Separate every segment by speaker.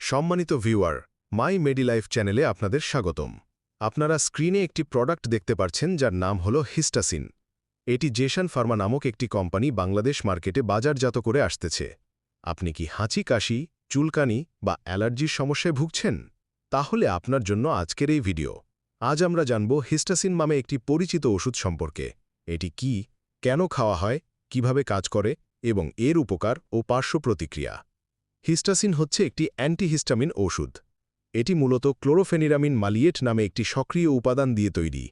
Speaker 1: সম্মানিত ভিউয়ার, মাই মেডিলাইফ চ্যানেলে আপনাদের স্বাগতম। আপনারা স্ক্রিনে একটি প্রোডাক্ট দেখতে পাচ্ছেন যার নাম হল হিস্টাসিন। এটি জেশন ফার্মা নামক একটি কোম্পানি বাংলাদেশ মার্কেটে বাজারজাত করে আসতেছে। আপনি কি হাঁচি কাশি, চুলকানি বা অ্যালার্জির সমস্যায় ভুগছেন? তাহলে আপনার জন্য আজকের এই ভিডিও। আজ আমরা জানব হিস্টাসিন নামে একটি পরিচিত ওষুধ সম্পর্কে। এটি কি, কেন খাওয়া হয়, কিভাবে কাজ করে এবং এর উপকার ও পার্শ্ব প্রতিক্রিয়া। হিস্টাসিন হচ্ছে একটি অ্যান্টিহিস্টামিন ঔষধ। এটি মূলত ক্লোরোফেনিরামিন মালিয়েট নামে একটি সক্রিয় উপাদান দিয়ে তৈরি।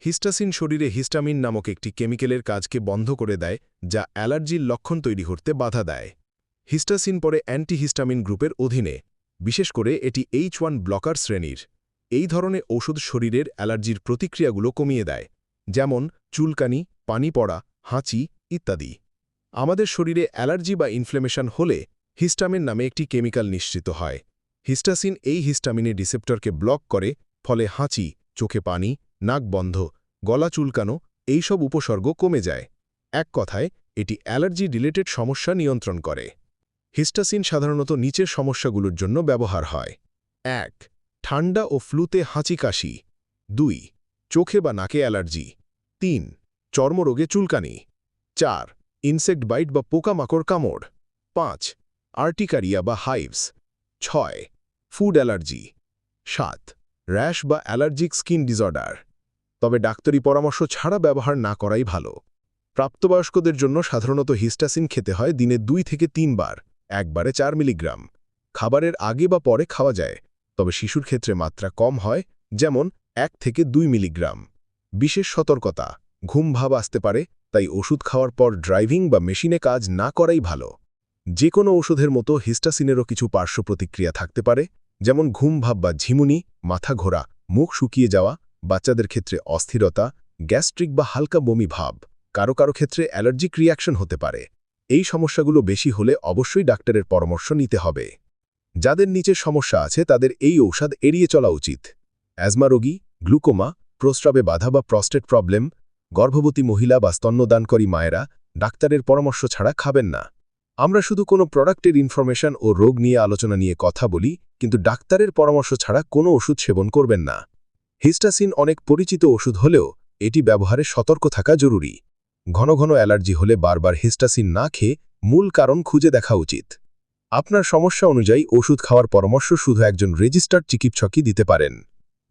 Speaker 1: হিস্টাসিন শরীরে হিস্টামিন নামক একটি কেমিক্যালের কাজকে বন্ধ করে দেয়, যা অ্যালার্জির লক্ষণ তৈরি করতে বাধা দেয়। হিস্টাসিন পরে অ্যান্টিহিস্টামিন গ্রুপের অধীনে, বিশেষ করে এটি H1 ব্লকার শ্রেণীর। এই ধরনের ঔষধ শরীরের অ্যালার্জির প্রতিক্রিয়াগুলো কমিয়ে দেয়, যেমন চুলকানি, পানি পড়া, হাঁচি ইত্যাদি। আমাদের শরীরে অ্যালার্জি বা ইনফ্লেমেশন হলে হিস্টামিন নামে একটি কেমিক্যাল নিঃসৃত হয়। হিস্টাসিন এই হিস্টামিনের রিসেপ্টরকে ব্লক করে, ফলে হাঁচি, চোখে পানি, নাক বন্ধ, গলা চুলকানো এইসব উপসর্গ কমে যায়। এক কথায়, এটি অ্যালার্জি রিলেটেড সমস্যা নিয়ন্ত্রণ করে। হিস্টাসিন সাধারণত নিচের সমস্যাগুলোর জন্য ব্যবহার হয়: ১. ঠান্ডা ও ফ্লুতে হাঁচি কাশি। ২. চোখে বা নাকে অ্যালার্জি। ৩. চর্মরোগে চুলকানি। ৪. ইনসেক্ট বাইট বা পোকামাকড় কামড়। ৫. আর্টিকারিয়া বা হাইভস। ৬. Food allergy. ৭. র্যাশ বা অ্যালার্জিক স্কিন ডিসঅর্ডার। তবে ডাক্তারি পরামর্শ ছাড়া ব্যবহার না করাই ভালো। প্রাপ্তবয়স্কদের জন্য সাধারণত হিস্টাসিন খেতে হয় দিনে ২ থেকে ৩ বার, একবারে ৪ মিলিগ্রাম। খাবারের আগে বা পরে খাওয়া যায়, তবে শিশুর ক্ষেত্রে মাত্রা কম হয়, যেমন ১ থেকে ২ মিলিগ্রাম। বিশেষ সতর্কতা: ঘুম ভাব আসতে পারে, তাই ওষুধ খাওয়ার পর ড্রাইভিং বা মেশিনে কাজ না করাই ভালো। যে কোনো ওষুধের মতো হিস্টাসিনেরও কিছু পার্শ্ব প্রতিক্রিয়া থাকতে পারে, যেমন ঘুম ভাব বা ঝিমুনি, মাথা ঘোরা, মুখ শুকিয়ে যাওয়া, বাচ্চাদের ক্ষেত্রে অস্থিরতা, গ্যাস্ট্রিক বা হালকা বমি ভাব। কারো কারো ক্ষেত্রে অ্যালার্জিক রিয়াকশন হতে পারে। এই সমস্যাগুলো বেশি হলে অবশ্যই ডাক্তারের পরামর্শ নিতে হবে। যাদের নিচের সমস্যা আছে তাদের এই ঔষধ এড়িয়ে চলা উচিত: অ্যাজমা রোগী, গ্লুকোমা, প্রস্রাবে বাধা বা প্রস্টেট প্রবলেম, গর্ভবতী মহিলা বা স্তন্যদানকারী মায়েরা ডাক্তারের পরামর্শ ছাড়া খাবেন না। আমরা শুধু কোনো প্রোডাক্টের ইনফরমেশন ও রোগ নিয়ে আলোচনা নিয়ে কথা বলি, কিন্তু ডাক্তারের পরামর্শ ছাড়া কোনো ওষুধ সেবন করবেন না। হিস্টাসিন অনেক পরিচিত ওষুধ হলেও এটি ব্যবহারে সতর্ক থাকা জরুরি। ঘন ঘন অ্যালার্জি হলে বারবার হিস্টাসিন না খেয়ে মূল কারণ খুঁজে দেখা উচিত। আপনার সমস্যা অনুযায়ী ওষুধ খাওয়ার পরামর্শ শুধু একজন রেজিস্টার্ড চিকিৎসকই দিতে পারেন।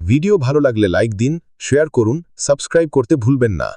Speaker 1: ভিডিও ভালো লাগলে লাইক দিন, শেয়ার করুন, সাবস্ক্রাইব করতে ভুলবেন না।